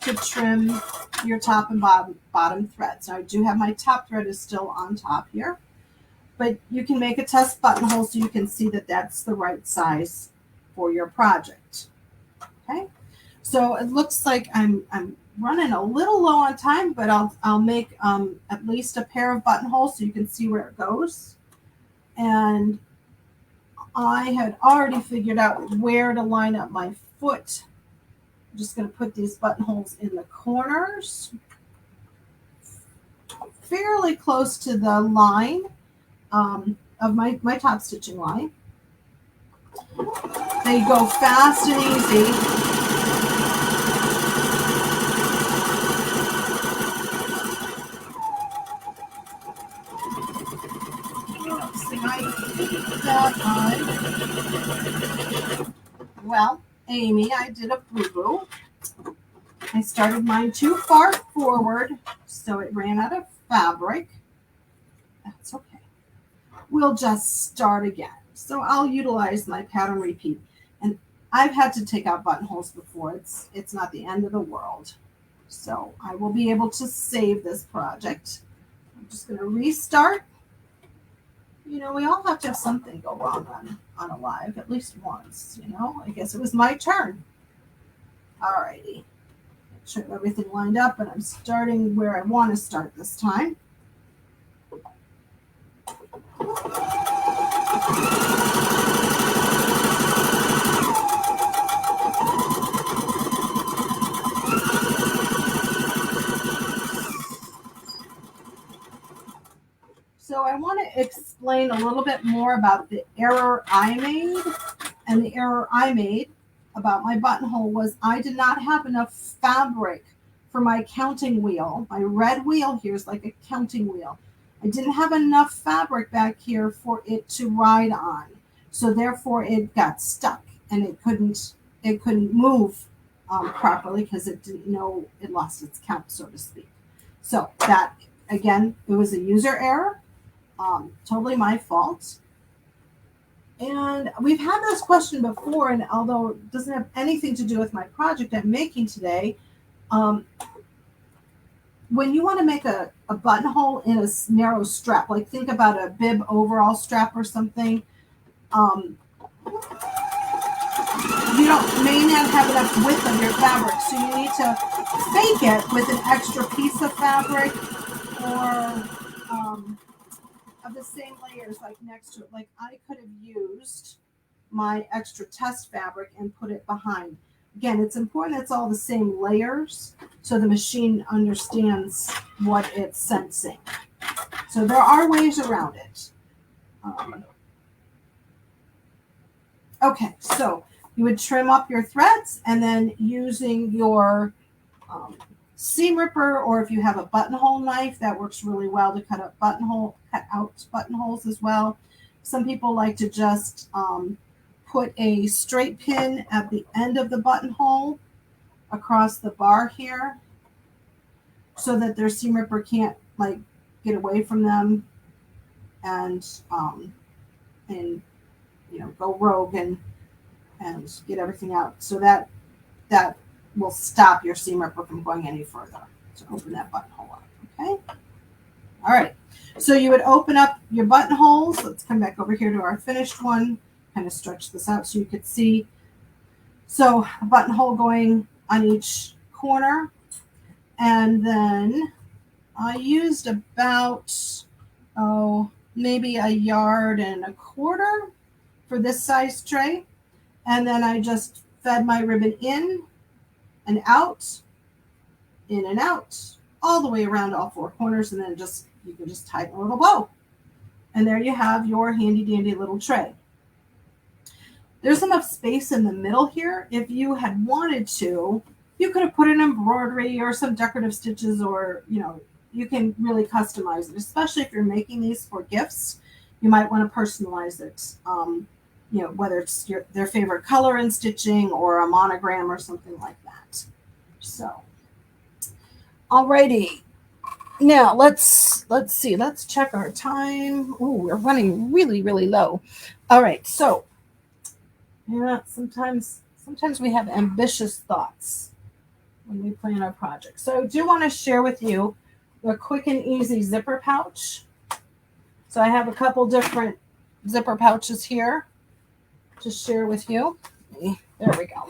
to trim your top and bottom threads. Now, I do have my top thread is still on top here, but you can make a test buttonhole so you can see that that's the right size for your project. Okay, so it looks like I'm running a little low on time, but I'll make at least a pair of buttonholes so you can see where it goes. And I had already figured out where to line up my foot. I'm just going to put these buttonholes in the corners, fairly close to the line of my top stitching line. They go fast and easy. Well, Amy, I did a boo-boo. I started mine too far forward, so it ran out of fabric. That's okay. We'll just start again. So I'll utilize my pattern repeat. And I've had to take out buttonholes before. It's not the end of the world. So I will be able to save this project. I'm just going to restart. You know, we all have to have something go wrong on a live at least once, you know. I guess it was my turn. All righty. Make sure everything lined up, and I'm starting where I want to start this time. So I want to explain a little bit more about the error I made And the error I made about my buttonhole was I did not have enough fabric for my counting wheel. My red wheel here is like a counting wheel. I didn't have enough fabric back here for it to ride on. So therefore it got stuck and it couldn't move properly because it didn't know it lost its count, so to speak. So that, again, it was a user error. Totally my fault. And we've had this question before, and although it doesn't have anything to do with my project I'm making today, when you want to make a buttonhole in a narrow strap, like think about a bib overall strap or something, you may not have enough width of your fabric, so you need to fake it with an extra piece of fabric or of the same layers like next to it. Like I could have used my extra test fabric and put it behind. Again, it's important it's all the same layers so the machine understands what it's sensing. So there are ways around it. Okay, so you would trim up your threads and then using your seam ripper, or if you have a buttonhole knife, that works really well to cut out buttonholes as well. Some people like to just put a straight pin at the end of the buttonhole across the bar here so that their seam ripper can't like get away from them and go rogue and get everything out. So that will stop your seam ripper from going any further to open that buttonhole up. Okay. All right. So you would open up your buttonholes. Let's come back over here to our finished one. Kind of stretch this out so you could see. So a buttonhole going on each corner. And then I used about, maybe 1.25 yards for this size tray. And then I just fed my ribbon in and out, in and out, all the way around all 4 corners. And then you can just tighten a little bow. And there you have your handy dandy little tray. There's enough space in the middle here. If you had wanted to, you could have put an embroidery or some decorative stitches, or, you can really customize it, especially if you're making these for gifts. You might want to personalize it, whether it's their favorite color in stitching or a monogram or something like that. So, alrighty. Now let's see. Let's check our time. Oh, we're running really, really low. All right. So, sometimes we have ambitious thoughts when we plan our project. So I do want to share with you a quick and easy zipper pouch. So I have a couple different zipper pouches here to share with you. There we go.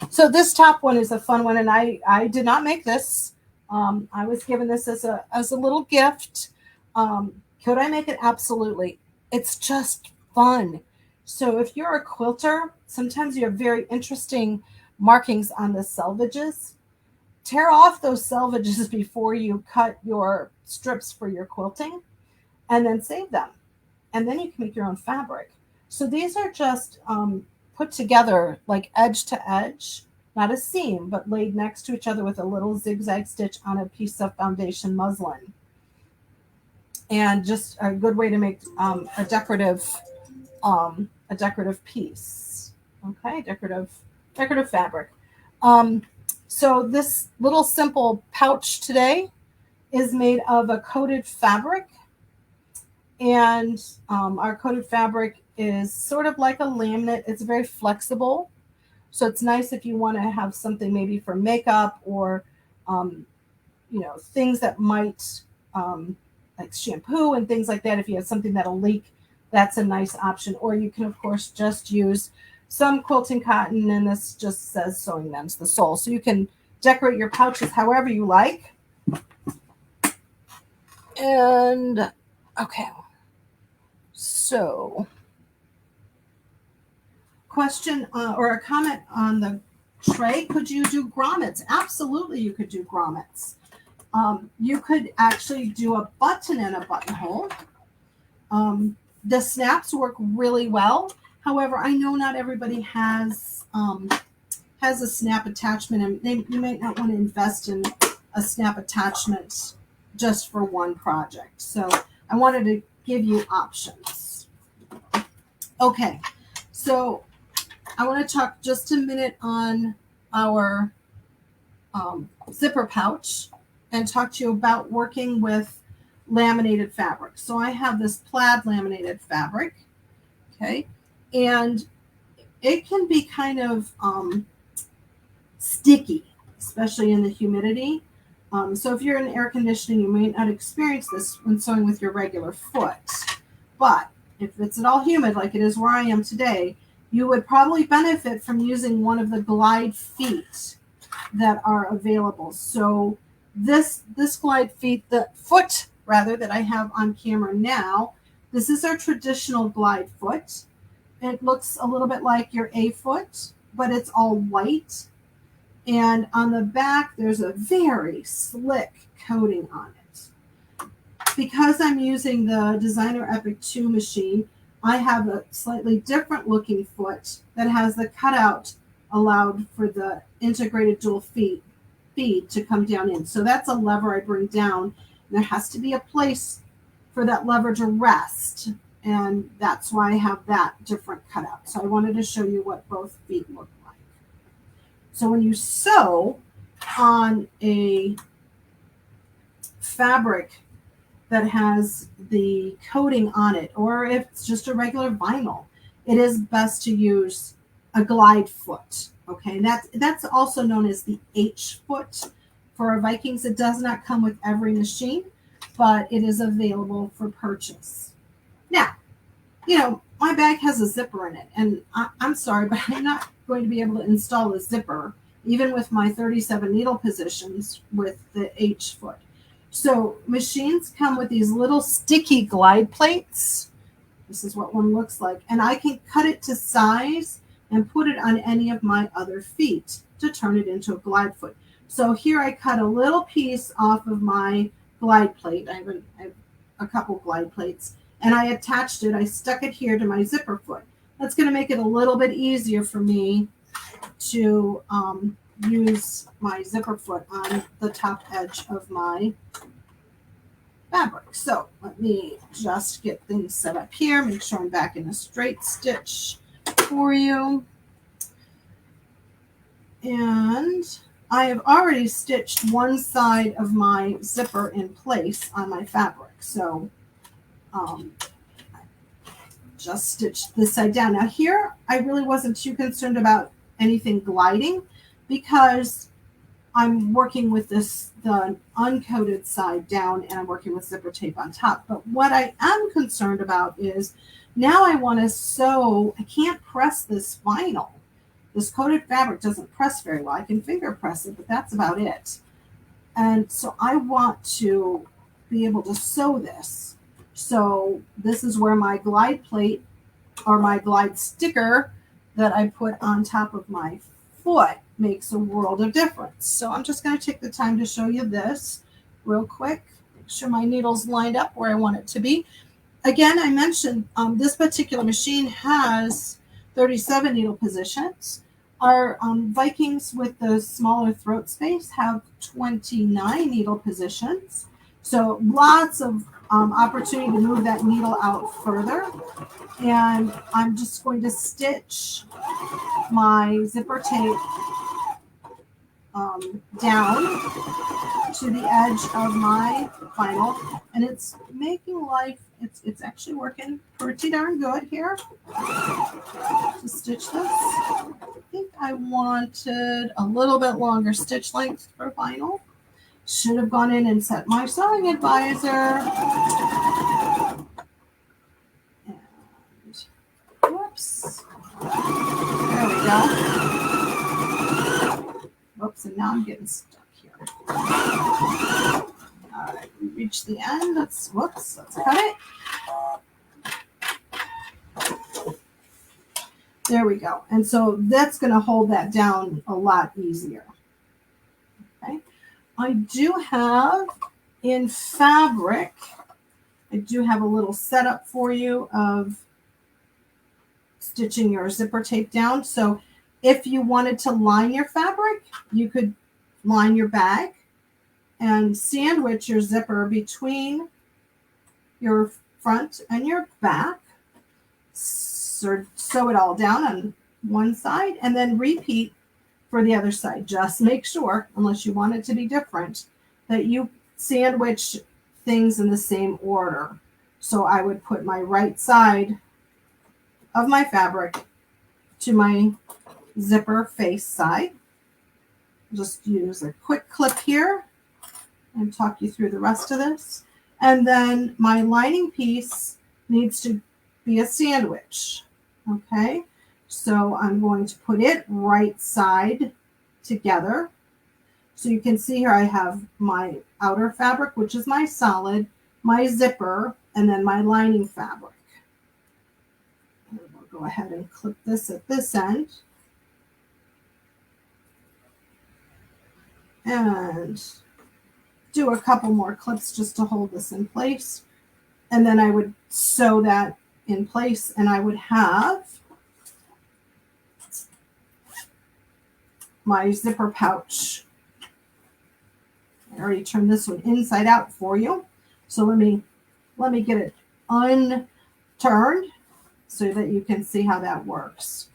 So this top one is a fun one, and I did not make this. I was given this as a little gift. Could I make it? Absolutely. It's just fun. So if you're a quilter, sometimes you have very interesting markings on the selvages. Tear off those selvages before you cut your strips for your quilting, and then save them. And then you can make your own fabric. So these are just put together like edge to edge, not a seam, but laid next to each other with a little zigzag stitch on a piece of foundation muslin. And just a good way to make a decorative piece. Okay, decorative fabric. So this little simple pouch today is made of a coated fabric. And our coated fabric is sort of like a laminate. It's very flexible. So it's nice if you want to have something maybe for makeup or, things that might, like shampoo and things like that. If you have something that'll leak, that's a nice option. Or you can, of course, just use some quilting cotton, and this just says sewing them's the sole. So you can decorate your pouches however you like. And, okay. So, question or a comment on the tray. Could you do grommets? Absolutely, you could do grommets. You could actually do a button and a buttonhole. The snaps work really well. However, I know not everybody has a snap attachment, and you might not want to invest in a snap attachment just for one project. So I wanted to give you options. Okay, so I want to talk just a minute on our zipper pouch and talk to you about working with laminated fabric. So I have this plaid laminated fabric, okay, and it can be kind of sticky, especially in the humidity. So if you're in air conditioning, you may not experience this when sewing with your regular foot. But if it's at all humid, like it is where I am today, you would probably benefit from using one of the glide feet that are available. So this glide feet, the foot rather that I have on camera now, this is our traditional glide foot. It looks a little bit like your A foot, but it's all white. And on the back, there's a very slick coating on it. Because I'm using the Designer Epic 2 machine, I have a slightly different looking foot that has the cutout allowed for the integrated dual feed to come down in. So that's a lever I bring down. And there has to be a place for that lever to rest. And that's why I have that different cutout. So I wanted to show you what both feet look like. So when you sew on a fabric that has the coating on it, or if it's just a regular vinyl, it is best to use a glide foot. Okay, that's also known as the H foot for our Vikings. It does not come with every machine, but it is available for purchase. Now, my bag has a zipper in it, and I'm sorry, but I'm not going to be able to install a zipper, even with my 37 needle positions with the H foot. So machines come with these little sticky glide plates. This is what one looks like. And I can cut it to size and put it on any of my other feet to turn it into a glide foot. So here I cut a little piece off of my glide plate. I have a couple glide plates. And I attached it, I stuck it here to my zipper foot. That's going to make it a little bit easier for me to use my zipper foot on the top edge of my fabric. So let me just get things set up here, make sure I'm back in a straight stitch for you. And I have already stitched one side of my zipper in place on my fabric. So just stitched this side down. Now here, I really wasn't too concerned about anything gliding because I'm working with the uncoated side down and I'm working with zipper tape on top. But what I am concerned about is now I want to sew, I can't press this vinyl. This coated fabric doesn't press very well. I can finger press it, but that's about it. And so I want to be able to sew this. So this is where my glide plate or my glide sticker that I put on top of my foot makes a world of difference. So I'm just going to take the time to show you this real quick. Make sure my needle's lined up where I want it to be. Again, I mentioned this particular machine has 37 needle positions. Our Vikings with the smaller throat space have 29 needle positions. So lots of opportunity to move that needle out further. And I'm just going to stitch my zipper tape down to the edge of my vinyl, and it's making life, it's actually working pretty darn good here to stitch this. I think I wanted a little bit longer stitch length for vinyl. Should have gone in and set my sewing advisor. And whoops. There we go. Whoops, and now I'm getting stuck here. All right, we reached the end. Let's cut it. There we go. And so that's going to hold that down a lot easier. Okay. I do have in fabric, I do have a little setup for you of stitching your zipper tape down. So if you wanted to line your fabric, you could line your bag and sandwich your zipper between your front and your back. So sew it all down on one side and then repeat for the other side. Just make sure, unless you want it to be different, that you sandwich things in the same order. So I would put my right side of my fabric to my zipper face side. Just use a quick clip here and talk you through the rest of this. And then my lining piece needs to be a sandwich. Okay, so I'm going to put it right side together. So you can see here I have my outer fabric, which is my solid, my zipper, and then my lining fabric. And we'll go ahead and clip this at this end. And do a couple more clips just to hold this in place. And then I would sew that in place, and I would have my zipper pouch. I already turned this one inside out for you. So let me get it unturned so that you can see how that works.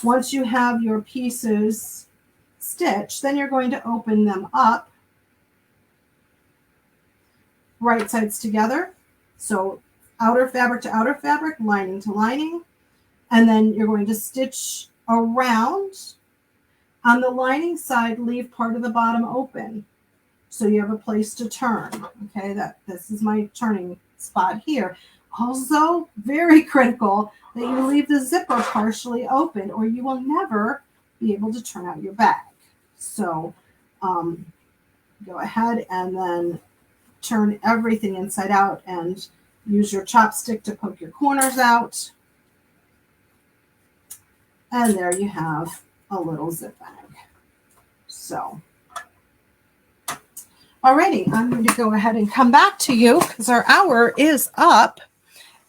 Once you have your pieces stitched, then you're going to open them up right sides together. So outer fabric to outer fabric, lining to lining, and then you're going to stitch around. On the lining side, leave part of the bottom open so you have a place to turn. Okay, this is my turning spot here. Also, very critical that you leave the zipper partially open or you will never be able to turn out your bag. So go ahead and then turn everything inside out and use your chopstick to poke your corners out. And there you have a little zip bag. So, alrighty, I'm going to go ahead and come back to you because our hour is up.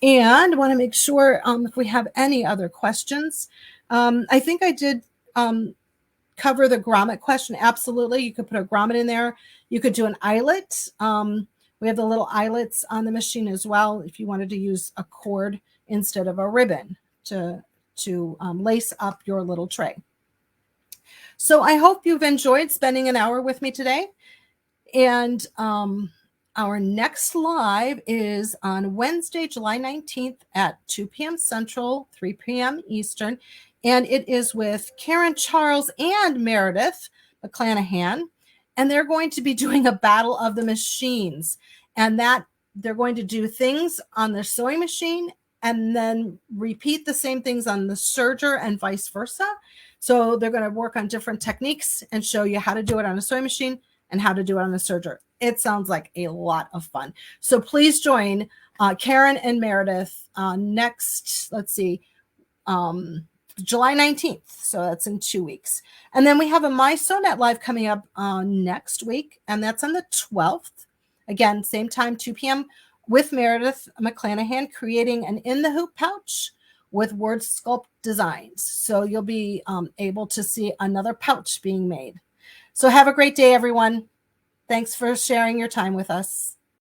And I want to make sure if we have any other questions. I think I did cover the grommet question. Absolutely. You could put a grommet in there. You could do an eyelet. We have the little eyelets on the machine as well if you wanted to use a cord instead of a ribbon to lace up your little tray. So I hope you've enjoyed spending an hour with me today. And our next live is on Wednesday, July 19th at 2 p.m. Central, 3 p.m. Eastern. And it is with Karen Charles and Meredith McClanahan. And they're going to be doing a battle of the machines. And that they're going to do things on the sewing machine and then repeat the same things on the serger and vice versa. So they're going to work on different techniques and show you how to do it on a sewing machine and how to do it on the serger. It sounds like a lot of fun. So please join Karen and Meredith next, July 19th. So that's in 2 weeks. And then we have a My Sewnet Live coming up next week. And that's on the 12th. Again, same time, 2 p.m. with Meredith McClanahan, creating an in the hoop pouch with word sculpt designs. So you'll be able to see another pouch being made. So have a great day, everyone. Thanks for sharing your time with us.